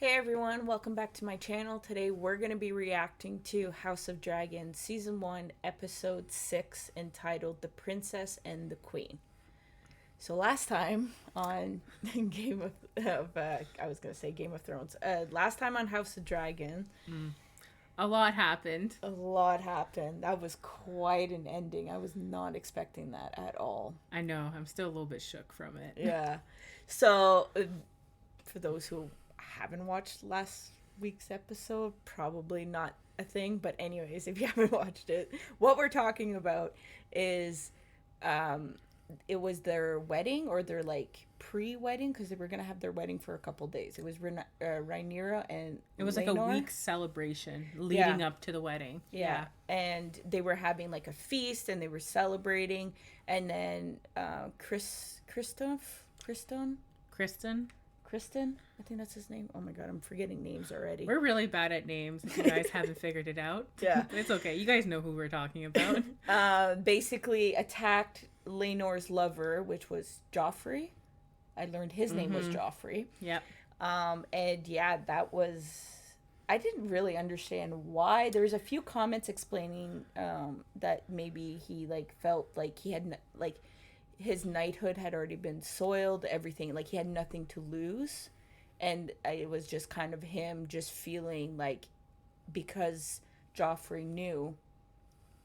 Hey everyone, welcome back to my channel. Today we're going to be reacting to House of Dragon Season 1, Episode 6, entitled The Princess and the Queen. So last time on Game of Thrones. Last time on House of Dragon. A lot happened. That was quite an ending. I was not expecting that at all. I know. I'm still a little bit shook from it. Yeah. So, for those who haven't watched last week's episode, probably not a thing. But anyways, if you haven't watched it, what we're talking about is it was their wedding or their pre-wedding, because they were gonna have their wedding for a couple days. It was Rhaenyra and it was like a week celebration leading up to the wedding. Yeah, and they were having like a feast and they were celebrating, and then Kristen, I think that's his name. Oh my god, I'm forgetting names already. We're really bad at names if you guys haven't figured it out. Yeah. It's okay. You guys know who we're talking about. Basically attacked Rhaenyra's lover, which was Joffrey. I learned his name was Joffrey. Yep. And yeah, that was... I didn't really understand why. There's a few comments explaining that maybe he felt like he had his knighthood had already been soiled, everything, like he had nothing to lose, and it was just kind of him just feeling like because Joffrey knew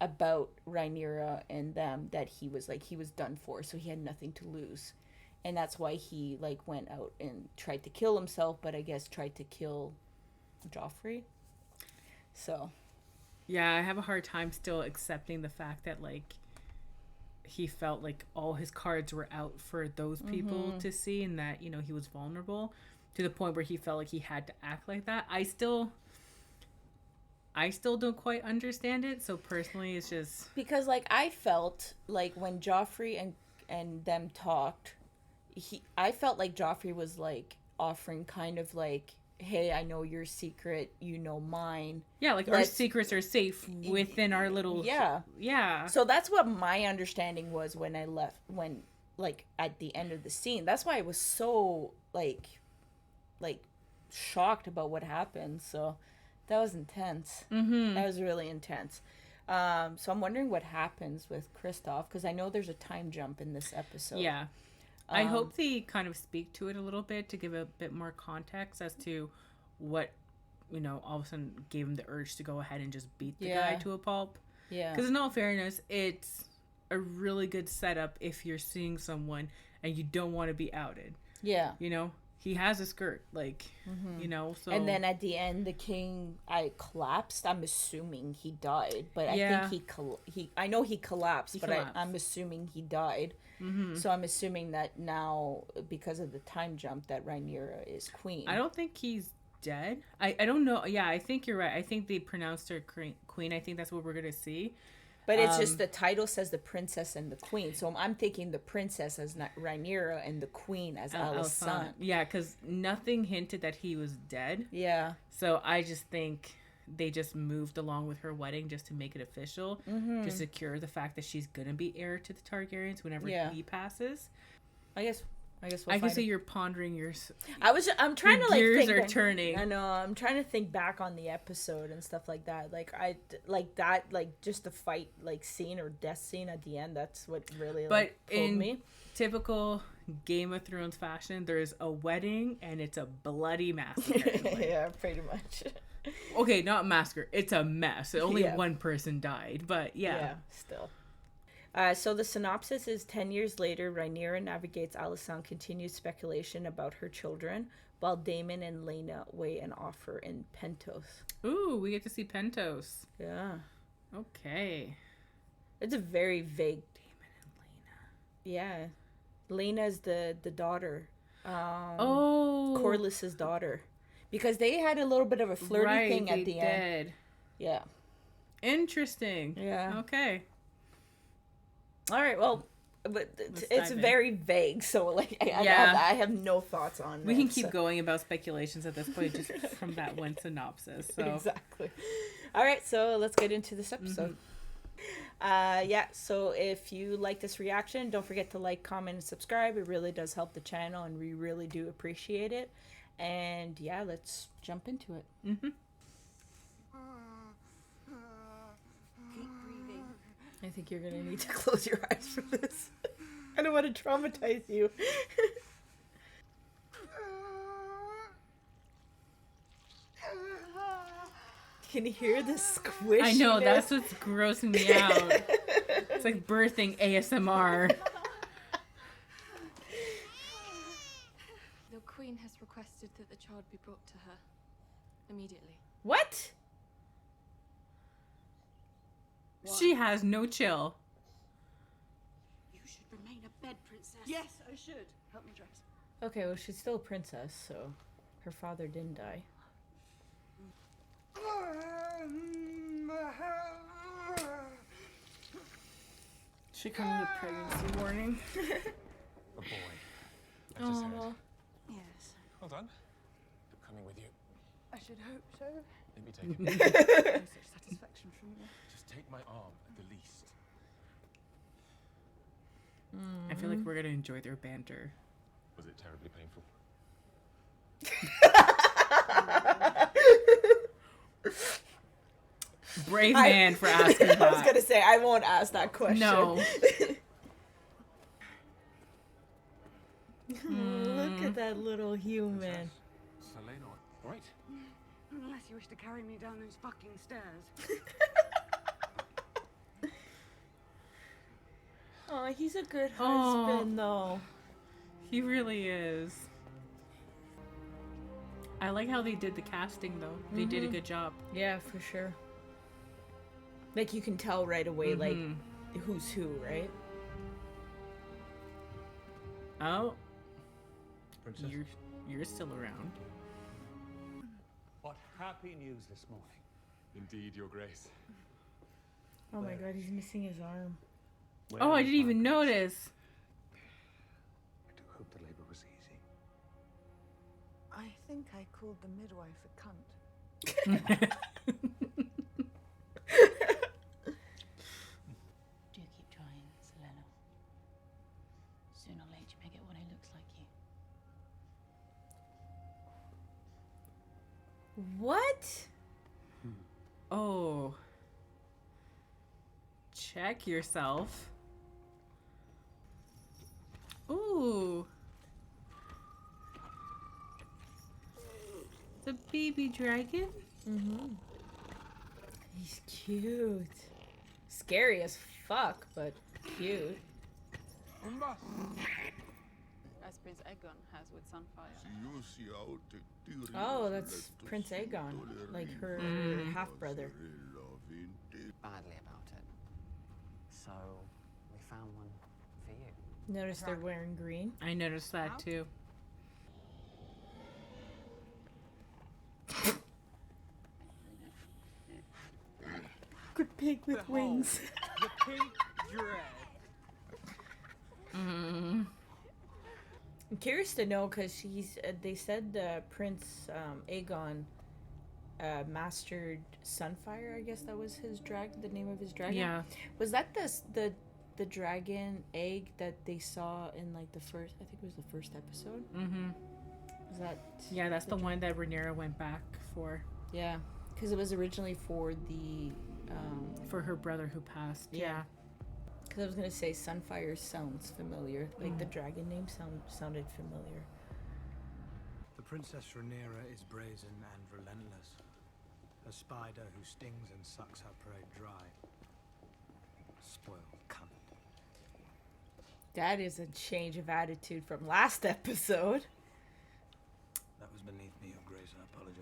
about Rhaenyra and them that he was done for, so he had nothing to lose, and that's why he went out and tried to kill himself, but I guess tried to kill Joffrey. So yeah, I have a hard time still accepting the fact that he felt like all his cards were out for those people to see, and that, he was vulnerable to the point where he felt like he had to act like that. I still don't quite understand it. So personally, it's just because I felt like when Joffrey and them talked, I felt like Joffrey was offering kind of hey, I know your secret, you know mine. Yeah, our secrets are safe within our little... Yeah. So that's what my understanding was when I left, at the end of the scene. That's why I was so, shocked about what happened. So that was intense. Mm-hmm. That was really intense. So I'm wondering what happens with Kristoff, because I know there's a time jump in this episode. Yeah. I hope they kind of speak to it a little bit to give a bit more context as to what, all of a sudden gave him the urge to go ahead and just beat the guy to a pulp. Yeah. Because in all fairness, it's a really good setup if you're seeing someone and you don't want to be outed. Yeah. He has a skirt, so... And then at the end, the king, collapsed. I'm assuming he died, but I think I know he collapsed, I'm assuming he died. Mm-hmm. So I'm assuming that now, because of the time jump, that Rhaenyra is queen. I don't think he's dead. I don't know. Yeah, I think you're right. I think they pronounced her queen. I think that's what we're going to see. But it's just the title says the princess and the queen. So I'm thinking the princess as Rhaenyra and the queen as Alysanne. Yeah, because nothing hinted that he was dead. Yeah. So I just think they just moved along with her wedding just to make it official, to secure the fact that she's going to be heir to the Targaryens whenever he passes. I guess I can see you're pondering your... I'm trying to gears think are turning. I know. I'm trying to think back on the episode and stuff like that. Just the fight scene or death scene at the end. That's what really pulled me. Typical Game of Thrones fashion, there's a wedding and it's a bloody massacre. Yeah, pretty much. Okay, not massacre. It's a mess. Only one person died, but yeah. Still. So the synopsis is 10 years later, Rhaenyra navigates Alysanne continued speculation about her children, while Daemon and Laena weigh an offer in Pentos. Ooh, we get to see Pentos. Yeah. Okay. It's a very vague... Daemon and Laena. Yeah. Laena's the daughter. Corlys's daughter. Because they had a little bit of a flirty thing at the end. Yeah. Interesting. Yeah. Okay. All right, well, but it's very vague, so I have no thoughts on it. We can keep going about speculations at this point just from that one synopsis. So. Exactly. All right, so let's get into this episode. So if you like this reaction, don't forget to like, comment, and subscribe. It really does help the channel, and we really do appreciate it. And yeah, let's jump into it. Mm-hmm. Keep breathing. I think you're gonna need to close your eyes for this. I don't want to traumatize you. Can you hear the squish? I know, that's what's grossing me out. It's like birthing ASMR. The Queen has requested that the child be brought to her immediately. What? She has no chill. You should remain a bed princess. Yes, I should. Help me dress. Okay, well, she's still a princess, so her father didn't die. She comes with pregnancy warning. A boy. I just heard. Yes, Well done. I'm coming with you. I should hope so. Let me take it. No such satisfaction from you. Just take my arm at the least. I feel like we're gonna enjoy their banter. Was it terribly painful? Brave man for asking that. I was gonna say, I won't ask that question. No. Look at that little human. Selena, right? Unless you wish to carry me down those fucking stairs. Oh, he's a good Aw. husband, though. He really is. I like how they did the casting, though. They did a good job. Yeah, for sure. Like, you can tell right away, like, who's who, right? Oh, Princess, you're still around. what happy news this morning. Indeed, Your Grace. Oh my god, he's missing his arm. Where Oh, I is didn't my even princess? notice. I do hope the labor was easy. I think I called the midwife a cunt. Do keep trying, Selena. Sooner or later you may get one who looks like you. What? Oh. Check yourself. Ooh. The baby dragon? Mm-hmm. He's cute. Scary as fuck, but cute. As Prince Aegon has with Sunfire. Oh, that's Prince Aegon. Like her half-brother. Badly about it. So we found one for you. Notice they're wearing green. I noticed that too. Good pig with wings. The pink dread. I'm curious to know because he's. They said Prince Aegon mastered Sunfire. I guess that was his the name of his dragon. Yeah. Was that the dragon egg that they saw in like the first? I think it was the first episode. Mm-hmm. Was that? Yeah, that's the one that Rhaenyra went back for. Yeah, because it was originally for the. For her brother who passed. Yeah. Because I was gonna say Sunfire sounds familiar. Like the dragon name sounded familiar. The Princess Rhaenyra is brazen and relentless. A spider who stings and sucks her prey dry. Spoiled cunt. That is a change of attitude from last episode. That was beneath me, Your Grace. I apologize.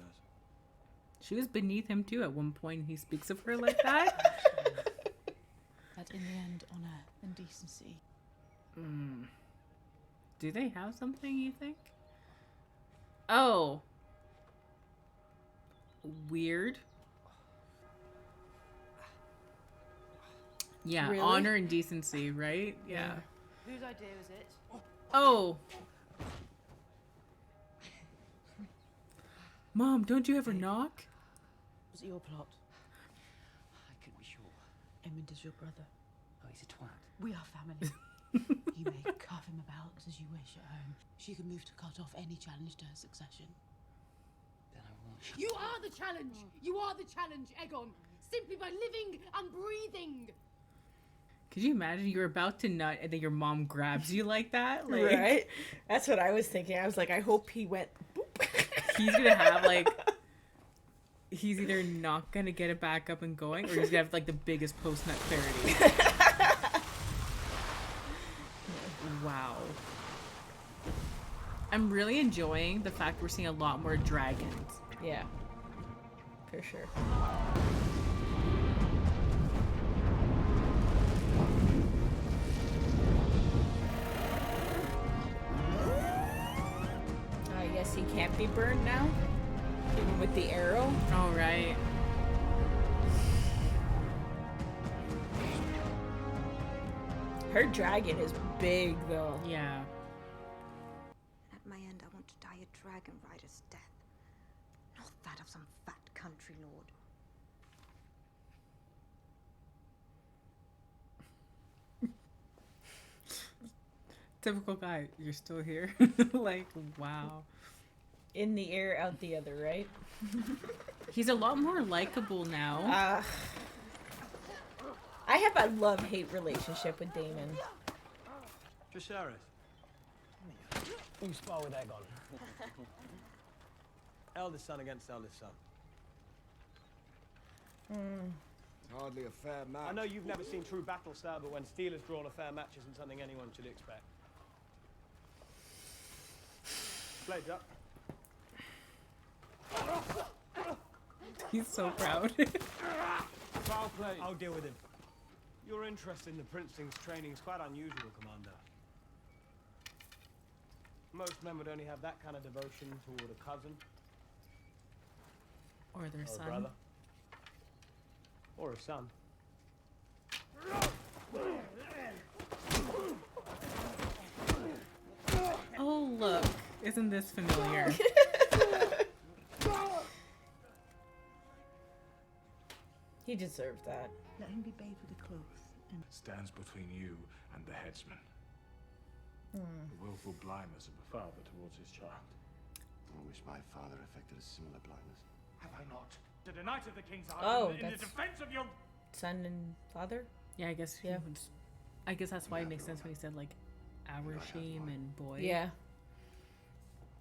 She was beneath him too at one point. He speaks of her like that. But in the end, honour and decency. Do they have something, you think? Oh. Weird. Yeah, Really? honor and decency, right? Yeah. Whose idea was it? Oh. Mom, don't you ever knock? Was it your plot? I couldn't be sure. Edmund is your brother. Oh, he's a twat. We are family. You may carve him about as you wish at home. She can move to cut off any challenge to her succession. You are the challenge. You are the challenge, Aegon. Simply by living and breathing. Could you imagine you're about to nut and then your mom grabs you like that? Like, Right? That's what I was thinking. I was like, I hope he went boop. he's gonna have like, he's either not gonna get it back up and going, or he's gonna have like the biggest post nut clarity. Wow. I'm really enjoying the fact we're seeing a lot more dragons. Yeah. For sure. I guess he can't be burned now? Even with the arrow? All right. Her dragon is big, though. Yeah. At my end, I want to die a dragon rider's death, not that of some fat country lord. Typical guy. You're still here. Like, wow. In the air, out the other, right? He's a lot more likable now. I have a love-hate relationship with Daemon. Viserys. You spar with Aegon. Eldest son against eldest son. It's hardly a fair match. I know you've never seen true battle, sir, but when steel is drawn, a fair match isn't something anyone should expect. Blades up. He's so proud. Foul play. I'll deal with him. Your interest in the Princeling's training is quite unusual, Commander. Most men would only have that kind of devotion toward a cousin. Or their Or a son. brother. Or a son. Oh, look. Isn't this familiar? He deserved that. Let him be bathed with a cloth. And Stands between you and the headsman. The willful blindness of a father towards his child. I wish my father affected a similar blindness. Have I not? To the Knight of the King's Arm Oh, in the that's- defense of your... Son and father? Yeah, I guess. Yeah. I guess that's why it makes sense when he said like, our shame and boy. Yeah.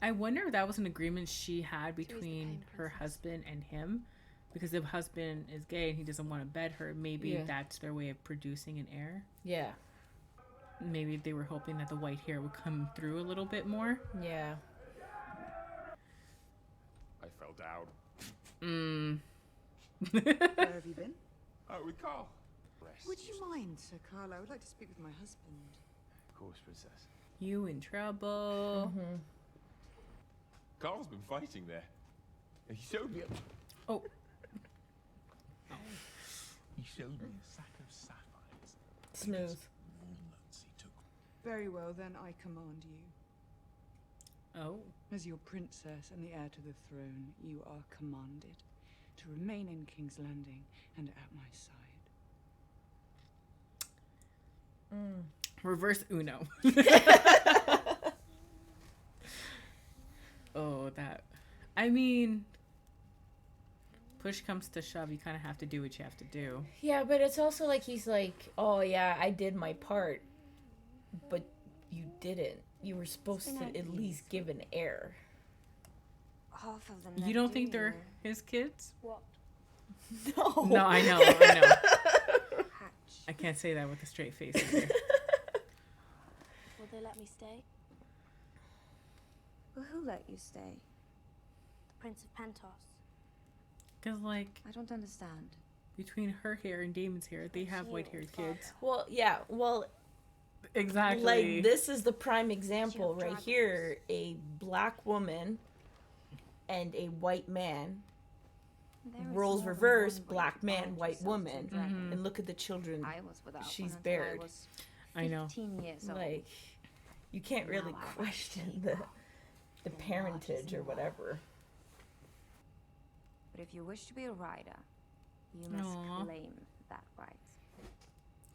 I wonder if that was an agreement she had She was the between pain her princess. husband and him, because if husband is gay and he doesn't want to bed her, maybe Yeah. that's their way of producing an heir. Yeah. Maybe they were hoping that the white hair would come through a little bit more. Yeah. I fell down. where have you been? Oh, with Carl. Rest. Would you mind, Sir Carl? I would like to speak with my husband. Of course, Princess. You in trouble. Carl's been fighting there. He showed me Oh. He showed me a sack of sapphires. Smooth. Walnuts he took. Very well, then I command you. Oh. As your princess and the heir to the throne, you are commanded to remain in King's Landing and at my side. Reverse Uno. Oh, that. I mean, push comes to shove, you kind of have to do what you have to do. Yeah, but it's also like he's like, oh yeah, I did my part, but you didn't. You were supposed to at least give an heir. Half of them. You never don't do, think they're know. his kids? What? No. No, I know. Hatch. I can't say that with a straight face either. Will they let me stay? Well, who let you stay? The Prince of Pentos. Because, like, I don't understand. between her hair and Damon's hair, they have white-haired kids. Well, yeah. Well, Exactly. like this is the prime example Shield right here: a black woman and a white man. There is Roles more than reverse: one way black to man, bind white yourself to woman, a dragon. and look at the children. I was without she's one until buried. I was I know. 15 years old. Like, you can't really Now I question see the parentage or whatever. But if you wish to be a rider, you must Aw. claim that right.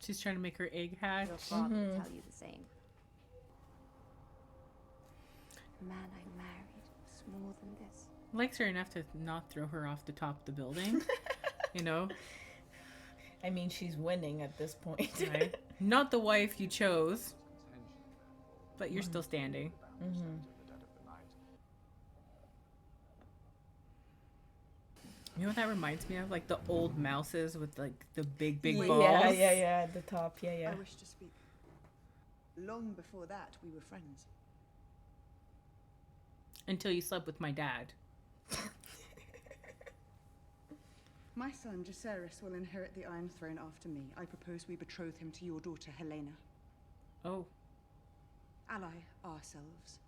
She's trying to make her egg hatch. Your father will tell you the same. The man I married was more than this. Likes her enough to not throw her off the top of the building. You know? I mean, she's winning at this point. Right? Not the wife you chose, but you're still standing. Mm-hmm. You know what that reminds me of? Like the old mouses with like the big balls. Yeah, at the top, yeah. I wish to speak. Long before that, we were friends. Until you slept with my dad. My son, Jacaerys, will inherit the Iron Throne after me. I propose we betroth him to your daughter, Helena. Oh. Ally ourselves.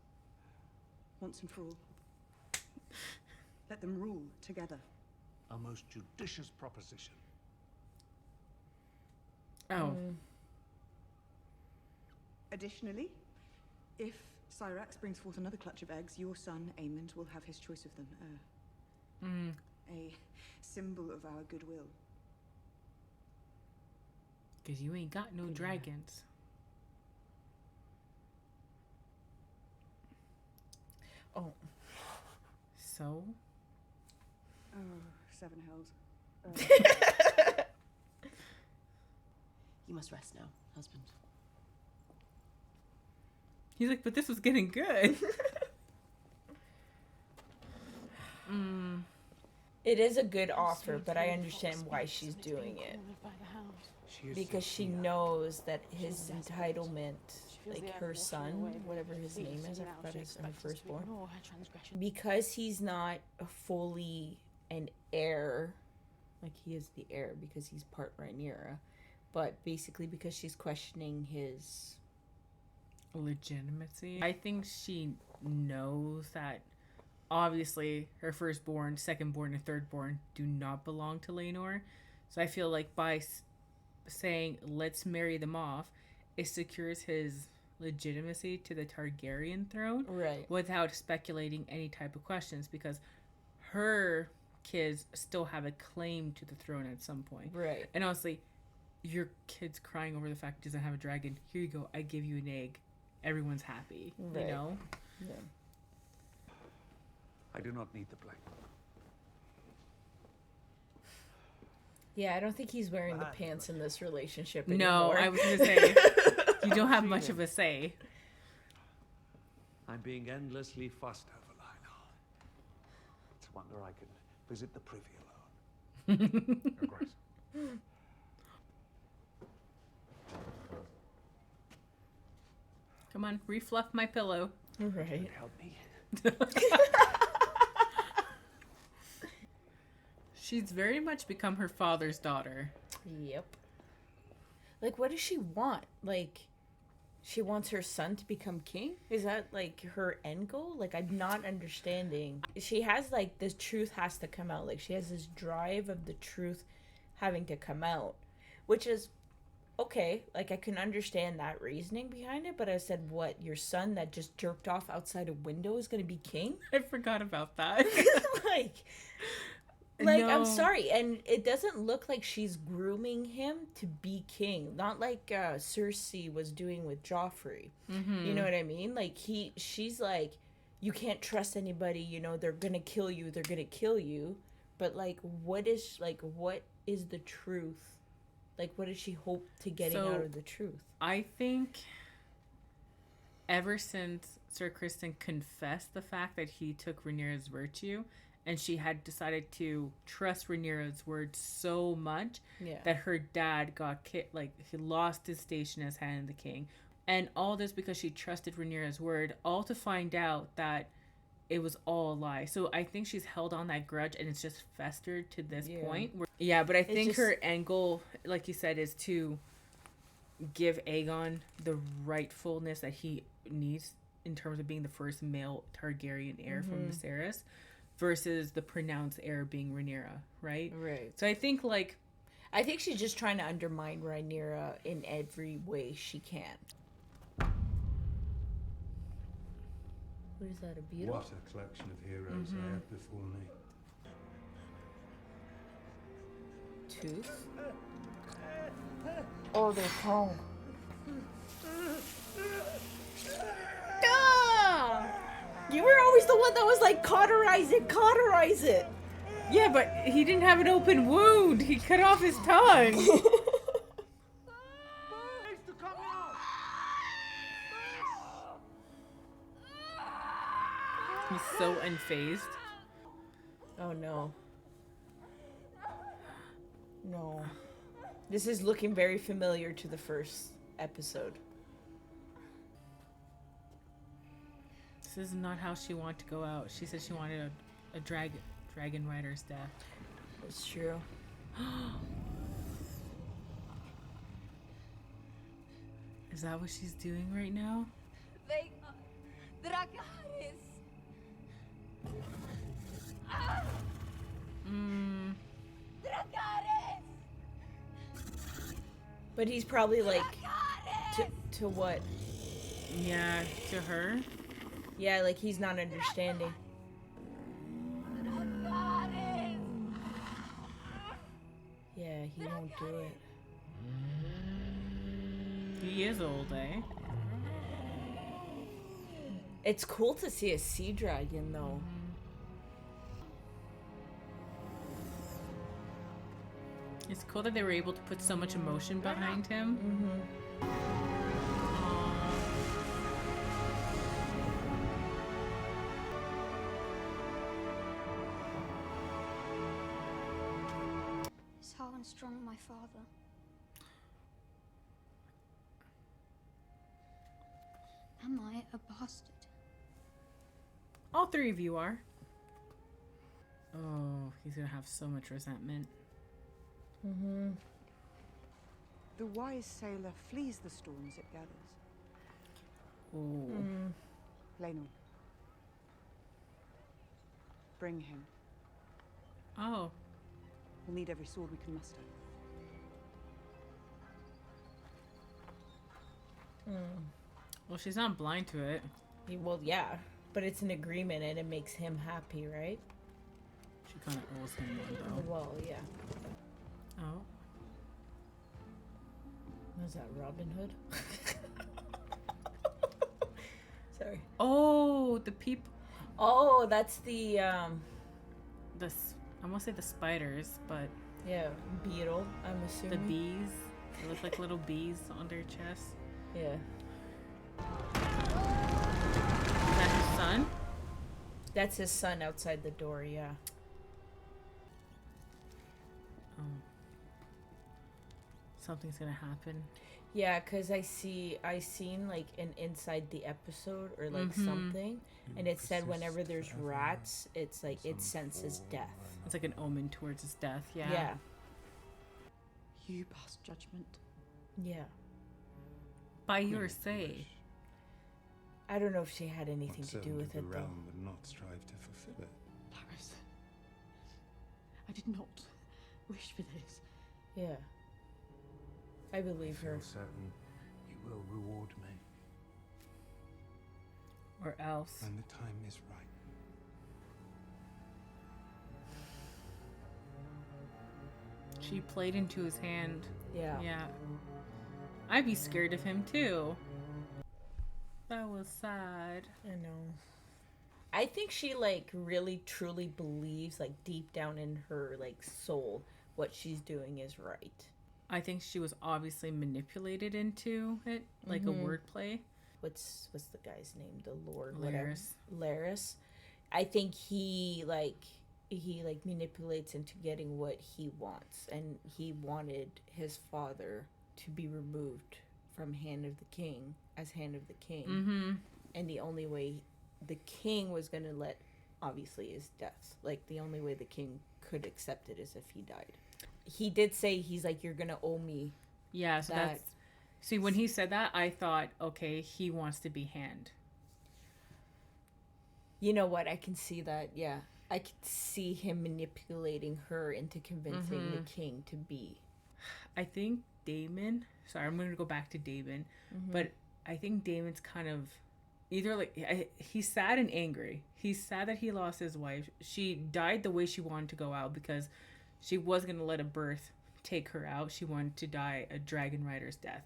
Once and for all. Let them rule together. A most judicious proposition. Oh. Additionally, if Syrax brings forth another clutch of eggs, your son, Aemond, will have his choice of them. A symbol of our goodwill. Because you ain't got no dragons. Oh. So? Oh, 7 hells. You must rest now, husband. He's like, but this was getting good. It is a good offer, but I understand why she's doing it. Because she knows that his entitlement, like her son, whatever his name is, I forgot his firstborn. Because he's not fully an heir, like he is the heir because he's part Rhaenyra, but basically because she's questioning his legitimacy. I think she knows that obviously her firstborn, secondborn, and thirdborn do not belong to Laenor. So I feel like by saying let's marry them off, it secures his legitimacy to the Targaryen throne, right, without speculating any type of questions, because her kids still have a claim to the throne at some point, right? And honestly, your kid's crying over the fact he doesn't have a dragon. Here you go, I give you an egg. Everyone's happy, right. You know? Yeah. I do not need the blame. Yeah, I don't think he's wearing the pants in this relationship anymore. No, I was going to say, you don't have much of a say. I'm being endlessly fussed over, Lionel. It's a wonder I can visit the privy alone. Your Grace. Come on, refluff my pillow. Right. Help me. She's very much become her father's daughter. Yep. Like, what does she want? Like, she wants her son to become king? Is that, like, her end goal? Like, I'm not understanding. She has, like, the truth has to come out. Like, she has this drive of the truth having to come out. Which is, okay, like, I can understand that reasoning behind it. But I said, what, your son that just jerked off outside a window is going to be king? I forgot about that. Like, no. I'm sorry, and it doesn't look like she's grooming him to be king. Not like Cersei was doing with Joffrey. Mm-hmm. You know what I mean? Like, she's like, you can't trust anybody, you know, they're gonna kill you, they're gonna kill you. But, like, what is the truth? Like, what does she hope to getting out of the truth? I think ever since Sir Criston confessed the fact that he took Rhaenyra's virtue, and she had decided to trust Rhaenyra's word so much that her dad got he lost his station as Hand of the King. And all this because she trusted Rhaenyra's word, all to find out that it was all a lie. So I think she's held on that grudge, and it's just festered to this point. But I think her end goal, like you said, is to give Aegon the rightfulness that he needs in terms of being the first male Targaryen heir from Viserys, versus the pronounced heir being Rhaenyra, right? Right. So I think she's just trying to undermine Rhaenyra in every way she can. What is that, a beetle? What a collection of heroes I have before me. Tooth? Oh, their tongue. Ah! You were always was the one that was like, cauterize it. Yeah, but he didn't have an open wound. He cut off his tongue. He's so unfazed. Oh no. No. This is looking very familiar to the first episode. This is not how she wanted to go out. She said she wanted a dragon rider's death. It's true. Is that what she's doing right now? They are Dragaris. Dragaris. But he's probably like, to what? Yeah, to her. Yeah, like he's not understanding. Yeah, he won't do it. He is old, eh? It's cool to see a sea dragon, though. It's cool that they were able to put so much emotion behind him. Is Harwin strong, my father? Am I a bastard? All three of you are. Oh, he's gonna have so much resentment. The wise sailor flees the storms it gathers. Oh. Lenor. Bring him. Oh. We'll need every sword we can muster. Well, she's not blind to it. Well, yeah. But it's an agreement and it makes him happy, right? She kind of owes him one, though. Well, yeah. Oh. Was that Robin Hood? Sorry. Oh, the people. Oh, that's the I won't say the spiders, but yeah, beetle, I'm assuming. the bees. They look like little bees on their chest. Yeah. Is that his son? That's his son outside the door, yeah. Oh. Something's gonna happen. Yeah, because I seen like an inside the episode or like something, and it said whenever there's rats, it's like it senses death. It's like an omen towards his death. Yeah. Yeah. You pass judgment. Yeah. By your say. I don't know if she had anything to do with the it though. realm would not strive to fulfill it. Paris, I did not wish for this. Yeah. I believe her. Feel certain you will reward me. Or else. When the time is right. She played into his hand. Yeah. Yeah. I'd be scared of him too. That was sad. I know. I think she like really truly believes like deep down in her like soul what she's doing is right. I think she was obviously manipulated into it, like a wordplay. What's the guy's name? The Lord, Laris. whatever. Laris. I think he manipulates into getting what he wants, and he wanted his father to be removed from Hand of the King as Hand of the King, and the only way the king was gonna let, obviously, is death. Like the only way the king could accept it is if he died. He did say he's like, you're gonna owe me. Yeah, so that's. See, when he said that, I thought, okay, he wants to be Hand. You know what? I can see that. Yeah, I could see him manipulating her into convincing the king to be. I think Damon. Sorry, I'm going to go back to Damon, but I think Damon's kind of either like he's sad and angry. He's sad that he lost his wife. She died the way she wanted to go out because she was going to let a birth take her out. She wanted to die a dragon rider's death.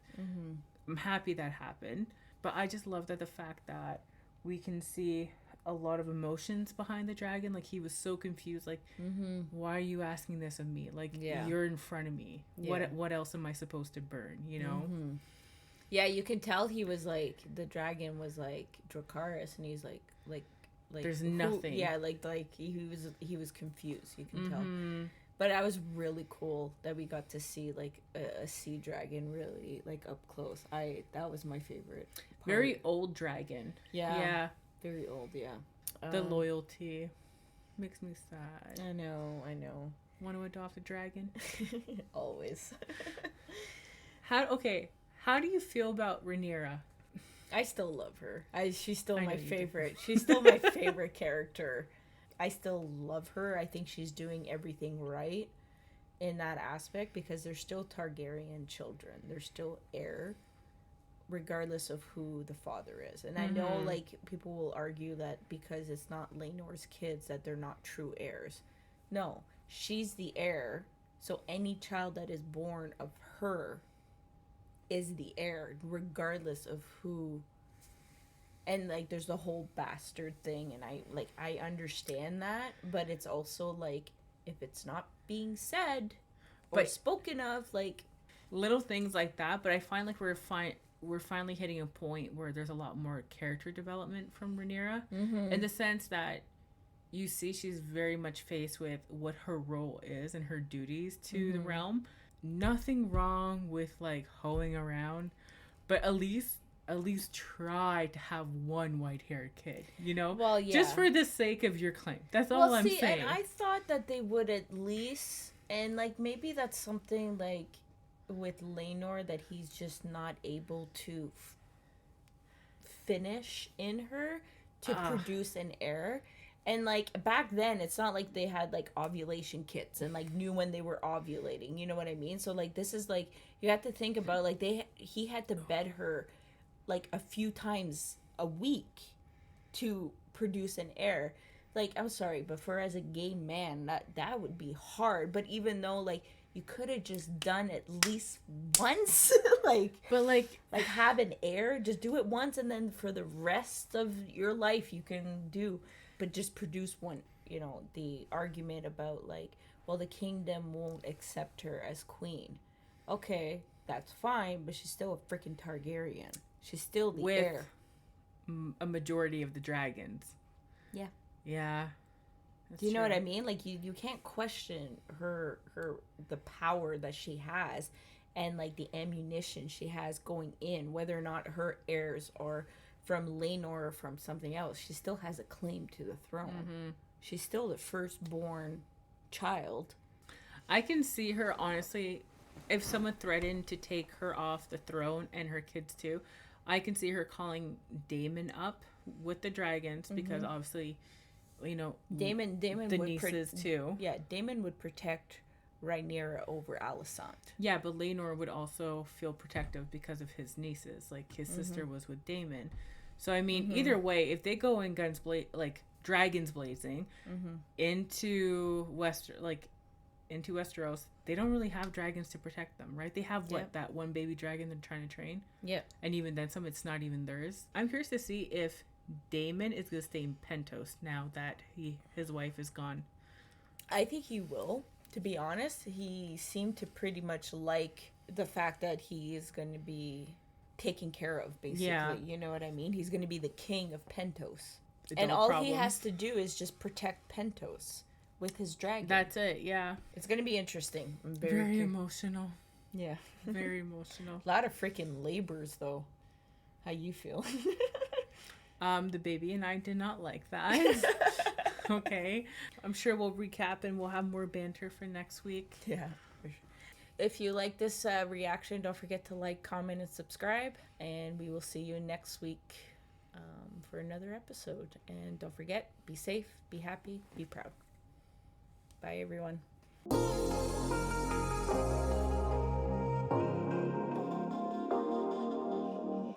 I'm happy that happened, but I just love that the fact that we can see a lot of emotions behind the dragon. Like, he was so confused. Like, why are you asking this of me? Like, you're in front of me. Yeah. What else am I supposed to burn? You know? Yeah, you can tell he was like, the dragon was like Dracarys, and he's like there's nothing. Yeah, like he was confused. You can tell. But that was really cool that we got to see like a sea dragon really like up close. That was my favorite part. Very old dragon. Yeah. Very old. Yeah. The loyalty makes me sad. I know. Want to adopt a dragon? Always. How do you feel about Rhaenyra? I still love her. She's still my favorite. She's still my favorite character. I still love her. I think she's doing everything right in that aspect because they're still Targaryen children. They're still heir, regardless of who the father is. And I know, like, people will argue that because it's not Laenor's kids that they're not true heirs. No, she's the heir. So any child that is born of her is the heir, regardless of who. And like there's the whole bastard thing, and I understand that, but it's also like if it's not being said or spoken of, like little things like that. But I find like we're finally hitting a point where there's a lot more character development from Rhaenyra, in the sense that you see she's very much faced with what her role is and her duties to the realm. Nothing wrong with like hoeing around, but at least try to have one white-haired kid, you know? Well, yeah. Just for the sake of your claim. That's all I'm saying. And I thought that they would at least, and like maybe that's something like with Laenor that he's just not able to finish in her to produce an heir. And like back then, it's not like they had like ovulation kits and like knew when they were ovulating. You know what I mean? So like this is like you have to think about like he had to bed her like a few times a week to produce an heir. Like, I'm sorry, but for as a gay man, that would be hard. But even though like you could have just done at least once, like have an heir, just do it once, and then for the rest of your life you can do, but just produce one. You know, the argument about like, well, the kingdom won't accept her as queen. Okay, that's fine, but she's still a freaking Targaryen. She's still the heir. A majority of the dragons. Yeah. Yeah. Do you know what I mean? Like you can't question her the power that she has and like the ammunition she has going in, whether or not her heirs are from Laenor or from something else. She still has a claim to the throne. She's still the firstborn child. I can see her honestly, if someone threatened to take her off the throne and her kids too, I can see her calling Daemon up with the dragons because obviously, you know, Daemon the would nieces too. Yeah, Daemon would protect Rhaenyra over Alicent. Yeah, but Laenor would also feel protective because of his nieces. Like his sister was with Daemon, so I mean, either way, if they go in dragons blazing into Westeros, they don't really have dragons to protect them, right? They have that one baby dragon they're trying to train. Yeah. And even then some it's not even theirs. I'm curious to see if Daemon is going to stay in Pentos now that his wife is gone. I think he will, to be honest. He seemed to pretty much like the fact that he is going to be taken care of, basically. Yeah. You know what I mean? He's going to be the king of Pentos. And all he has to do is just protect Pentos with his dragon. That's it, yeah. It's going to be interesting. I'm very emotional. Yeah. Very emotional. A lot of freaking labors, though. How you feel? The baby and I did not like that. Okay. I'm sure we'll recap and we'll have more banter for next week. Yeah. If you like this reaction, don't forget to like, comment, and subscribe. And we will see you next week for another episode. And don't forget, be safe, be happy, be proud. Bye, everyone.